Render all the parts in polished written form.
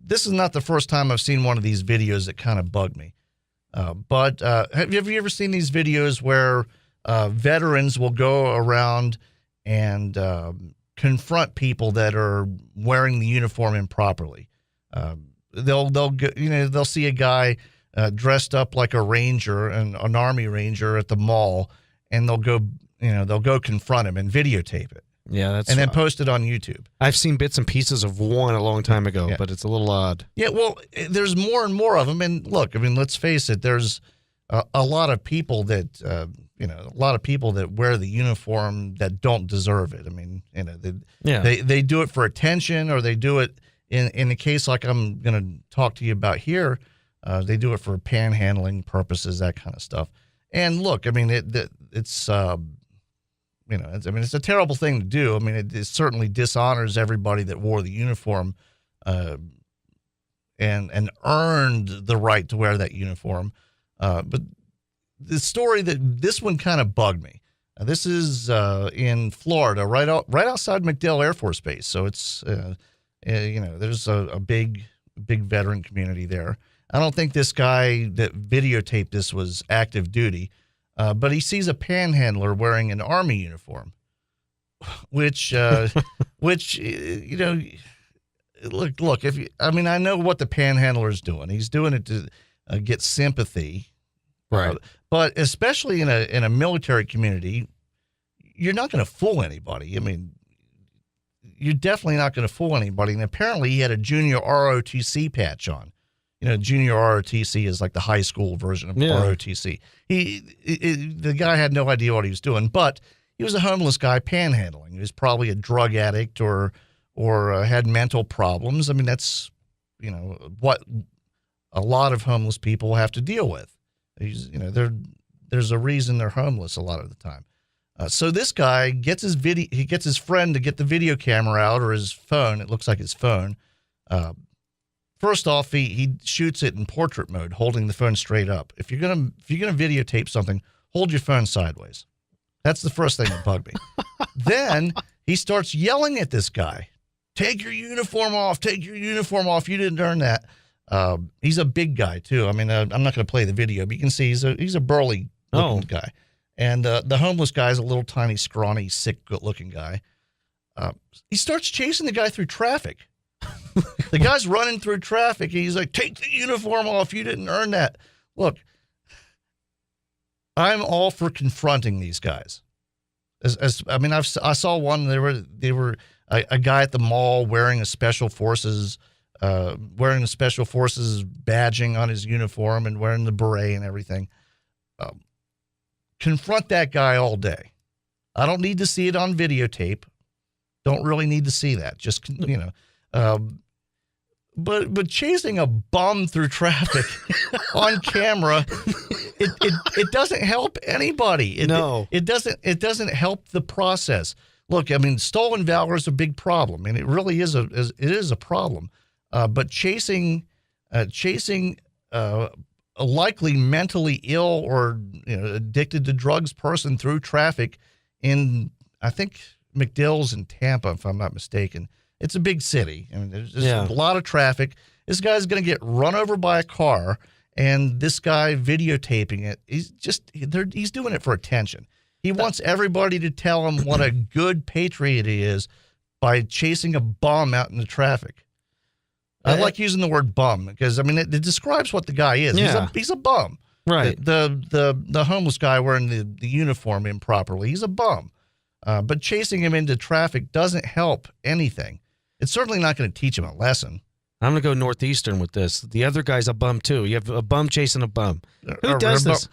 this is not the first time I've seen one of these videos that kind of bug me. But have you ever seen these videos where veterans will go around and confront people that are wearing the uniform improperly? They'll see a guy dressed up like a ranger, an army ranger at the mall, and they'll go confront him and videotape it. Yeah, and then post it on YouTube. I've seen bits and pieces of one a long time ago, but it's a little odd. Yeah, well, there's more and more of them. And look, I mean, let's face it. There's a lot of people that wear the uniform that don't deserve it. I mean, they do it for attention, or they do it in a case like I'm going to talk to you about here. They do it for panhandling purposes, that kind of stuff. And look, I mean, it's a terrible thing to do. I mean, it certainly dishonors everybody that wore the uniform and earned the right to wear that uniform. But the story this one kind of bugged me. This is in Florida, right outside MacDill Air Force Base. So it's there's a big veteran community there. I don't think this guy that videotaped this was active duty. But he sees a panhandler wearing an Army uniform, which look. I know what the panhandler is doing. He's doing it to get sympathy, right? But especially in a military community, you're not going to fool anybody. I mean, you're definitely not going to fool anybody. And apparently, he had a junior ROTC patch on. Junior ROTC is like the high school version of ROTC. The guy had no idea what he was doing, but he was a homeless guy panhandling. He was probably a drug addict or had mental problems. I mean, that's, what a lot of homeless people have to deal with. There's a reason they're homeless a lot of the time. So this guy gets his friend to get the video camera out, or his phone. It looks like his phone. First off, he shoots it in portrait mode, holding the phone straight up. If you're gonna videotape something, hold your phone sideways. That's the first thing that bugged me. Then he starts yelling at this guy, "Take your uniform off! Take your uniform off! You didn't earn that." He's a big guy too. I mean, I'm not going to play the video, but you can see he's a burly looking guy, and the homeless guy's a little tiny, scrawny, sick looking guy. He starts chasing the guy through traffic. The guy's running through traffic, and he's like, "Take the uniform off. You didn't earn that." Look, I'm all for confronting these guys. I saw one. They were a guy at the mall wearing a special forces badging on his uniform and wearing the beret and everything. Confront that guy all day. I don't need to see it on videotape. Don't really need to see that. Just But chasing a bum through traffic on camera, it doesn't help anybody. It doesn't help the process. Look, I mean, stolen valor is a big problem, and it really is a problem. But chasing a likely mentally ill or addicted to drugs person through traffic in, I think, MacDill's in Tampa, if I'm not mistaken. It's a big city. I mean, there's a lot of traffic. This guy's going to get run over by a car, and this guy videotaping it, he's doing it for attention. He wants everybody to tell him what a good patriot he is by chasing a bum out in the traffic. I like using the word bum because, I mean, it describes what the guy is. Yeah. He's a bum. Right. The homeless guy wearing the uniform improperly, he's a bum. But chasing him into traffic doesn't help anything. It's certainly not going to teach him a lesson. I'm going to go Northeastern with this. The other guy's a bum, too. You have a bum chasing a bum. Who does this?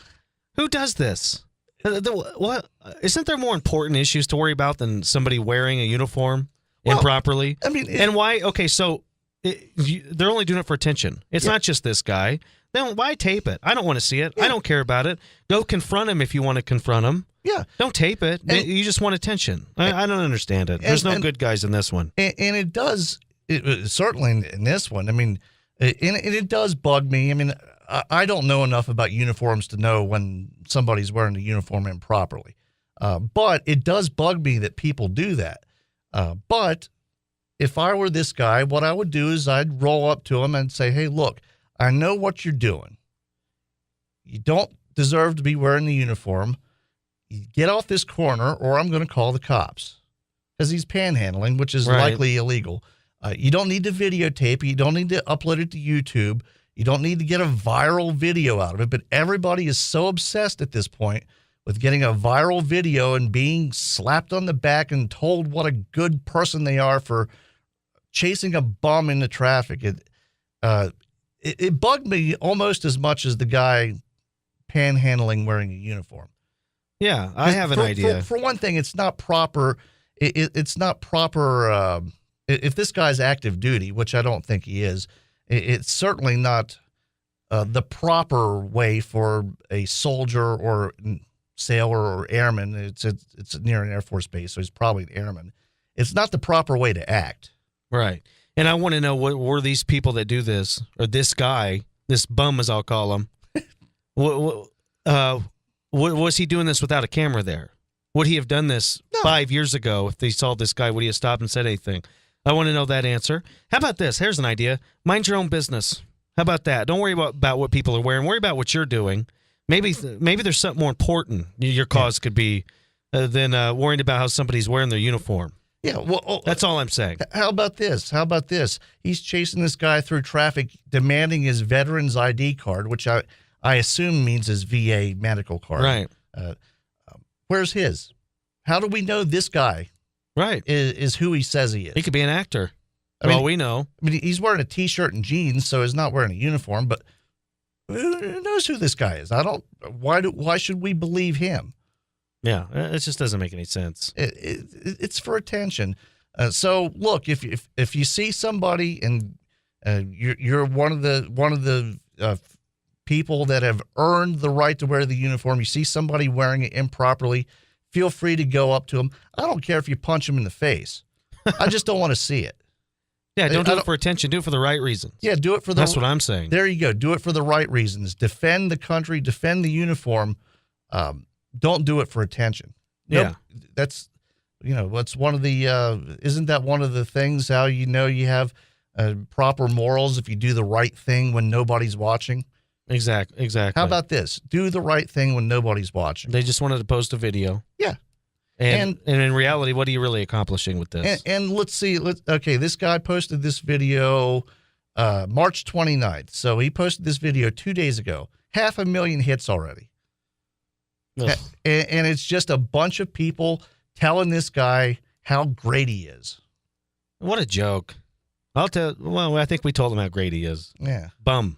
Who does this? What? Isn't there more important issues to worry about than somebody wearing a uniform improperly? I mean, and why? Okay, so they're only doing it for attention. It's not just this guy. Then why tape it? I don't want to see it. I don't care about it. Go confront him if you want to confront him. Yeah. Don't tape it. You just want attention. I don't understand it. There's no good guys in this one. And it does, certainly in this one, I mean, it does bug me. I mean, I don't know enough about uniforms to know when somebody's wearing the uniform improperly. But it does bug me that people do that. But if I were this guy, what I would do is I'd roll up to him and say, hey, look, I know what you're doing. You don't deserve to be wearing the uniform. You get off this corner or I'm going to call the cops, because he's panhandling, which is likely illegal. You don't need to videotape it. You don't need to upload it to YouTube. You don't need to get a viral video out of it. But everybody is so obsessed at this point with getting a viral video and being slapped on the back and told what a good person they are for chasing a bum into traffic. It bugged me almost as much as the guy panhandling wearing a uniform. Yeah, I have an idea. For one thing, it's not proper. It's not proper. If this guy's active duty, which I don't think he is, it's certainly not the proper way for a soldier or sailor or airman. It's near an Air Force base, so he's probably an airman. It's not the proper way to act. Right. And I want to know, what were these people that do this, or this guy, this bum as I'll call him, was he doing this without a camera there? Would he have done this 5 years ago if they saw this guy? Would he have stopped and said anything? I want to know that answer. How about this? Here's an idea. Mind your own business. How about that? Don't worry about what people are wearing. Worry about what you're doing. Maybe there's something more important your cause could be than worrying about how somebody's wearing their uniform. Yeah, well, that's all I'm saying. How about this? He's chasing this guy through traffic, demanding his veteran's ID card, which I assume means his VA medical card. Right. Where's his? How do we know this guy is who he says he is? He could be an actor. Well, we know. I mean, he's wearing a T-shirt and jeans, so he's not wearing a uniform, but who knows who this guy is? Why should we believe him? Yeah, it just doesn't make any sense. It's for attention. So look, if you see somebody and you're one of the people that have earned the right to wear the uniform, you see somebody wearing it improperly, feel free to go up to them. I don't care if you punch them in the face. I just don't want to see it. Yeah, don't do it for attention. Do it for the right reasons. Yeah, do it for That's what I'm saying. There you go. Do it for the right reasons. Defend the country. Defend the uniform. Don't do it for attention. Yeah. That's one of the, isn't that one of the things how you know you have proper morals if you do the right thing when nobody's watching? Exactly. How about this? Do the right thing when nobody's watching. They just wanted to post a video. Yeah. And in reality, what are you really accomplishing with this? And let's see. This guy posted this video March 29th. So he posted this video 2 days ago. 500,000 hits already. Ugh. And it's just a bunch of people telling this guy how great he is. What a joke. I think we told him how great he is. Yeah. Bum.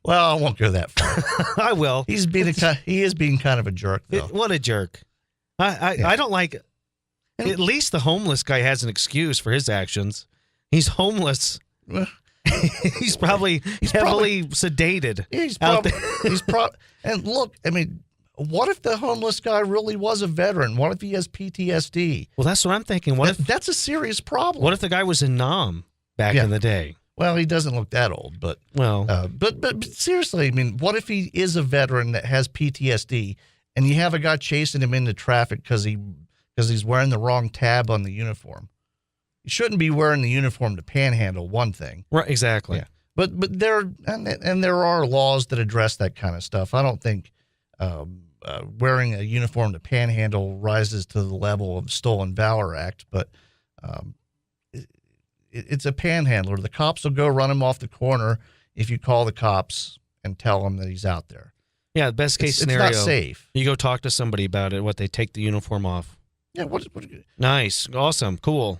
Well, I won't go that far. I will. He is being kind of a jerk, though. What a jerk. I don't like it. At least the homeless guy has an excuse for his actions. He's homeless. He's probably heavily sedated. And look, I mean, what if the homeless guy really was a veteran? What if he has PTSD? Well, that's what I'm thinking. That's a serious problem. What if the guy was in Nam back in the day? Well, he doesn't look that old, but but seriously, I mean, what if he is a veteran that has PTSD, and you have a guy chasing him into traffic because he's wearing the wrong tab on the uniform? You shouldn't be wearing the uniform to panhandle. One thing, right? Exactly. Yeah. But there are laws that address that kind of stuff. I don't think wearing a uniform to panhandle rises to the level of Stolen Valor Act, but it's a panhandler. The cops will go run him off the corner if you call the cops and tell them that he's out there. Yeah, the best case scenario. It's not safe. You go talk to somebody about it. They take the uniform off. Yeah. Nice, awesome, cool.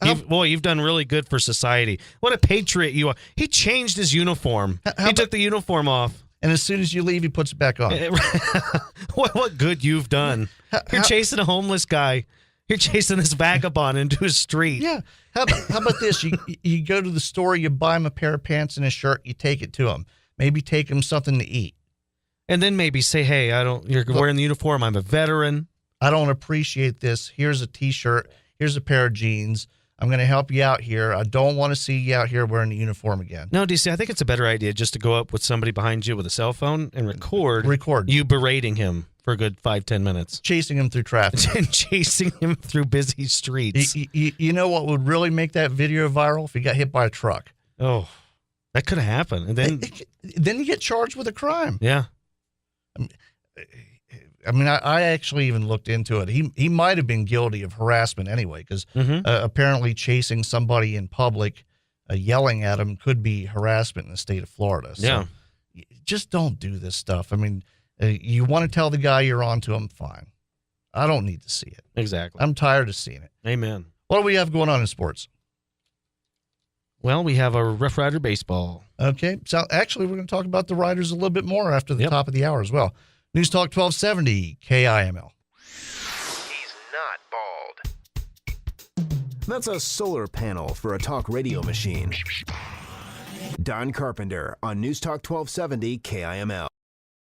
You've done really good for society. What a patriot you are. He changed his uniform. He took the uniform off. And as soon as you leave, he puts it back on. What good you've done. You're chasing a homeless guy. You're chasing this vagabond into his street. Yeah. How about this? You go to the store, you buy him a pair of pants and a shirt, you take it to him. Maybe take him something to eat. And then maybe say, hey, you're wearing the uniform. I'm a veteran. I don't appreciate this. Here's a T-shirt. Here's a pair of jeans. I'm going to help you out here. I don't want to see you out here wearing the uniform again. No, DC, I think it's a better idea just to go up with somebody behind you with a cell phone and record you berating him for a good 5-10 minutes. Chasing him through traffic. And chasing him through busy streets. You know what would really make that video viral? If he got hit by a truck. Oh, that could have happened. And then you get charged with a crime. Yeah. I mean, I actually even looked into it. He might have been guilty of harassment anyway, because apparently chasing somebody in public, yelling at him could be harassment in the state of Florida. So yeah. Just don't do this stuff. I mean, you want to tell the guy you're on to him, fine. I don't need to see it. Exactly. I'm tired of seeing it. Amen. What do we have going on in sports? Well, we have a Rough Rider baseball. Okay. So actually, we're going to talk about the Riders a little bit more after the top of the hour as well. News Talk 1270 KIML. He's not bald. That's a solar panel for a talk radio machine. Don Carpenter on News Talk 1270 KIML.